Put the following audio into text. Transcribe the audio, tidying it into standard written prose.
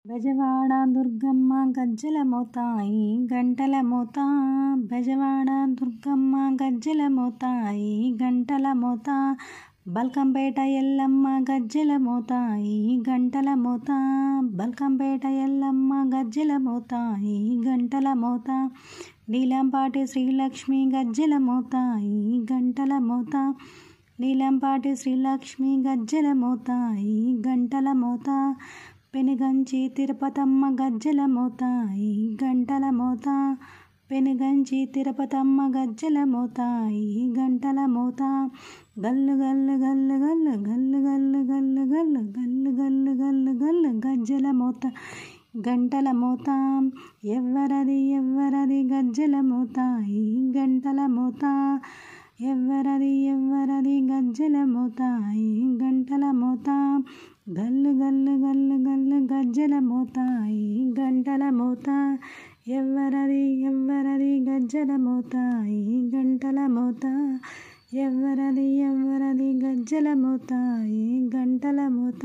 బెజవాడ దుర్గమ్మ గజ్జెల మోతాయి గంటల మోత. బెజవాడ దుర్గమ్మ గజ్జెల మోతాయి గంటల మోత. బల్కంపేట ఎల్లమ్మ గజ్జెల మోతాయి గంటల మోత. బల్కంపేట ఎల్లమ్మ గజ్జెల మోతాయి గంటల మోత. నీలంపాటి శ్రీలక్ష్మి గజ్జెల మోతాయి గంటల మోత. నీలంపాటి శ్రీలక్ష్మి గజ్జెల మోతాయి గంటల మోత. పెనుగంచి తిరుపతమ్మ గజ్జెల మోతాయి గంటల మోత. పెనుగంచి తిరుపతమ్మ గజ్జెల మోతాయి గంటల మోత. గల్లు గల్లు గల్లు గల్లు గల్లు గల్లు గల్లు గల్లు గల్లు గల్లు గల్లు గల్లు గజ్జెల మోత గంటల మోత. ఎవ్వరది ఎవ్వరది గజ్జెల మోతాయి గంటల మోత. ఎవ్వరది ఎవ్వరది గజ్జెల మోతాయి గంటల మోత. గల్లు గల్లు గల్లు గల్లు గజ్జెల మోతాయి గంటల మోత. ఎవ్వరది ఎవ్వరది గజ్జెల మోతాయి గంటల మోత. ఎవ్వరది ఎవ్వరది గజ్జెల మోతాయి గంటల మోత.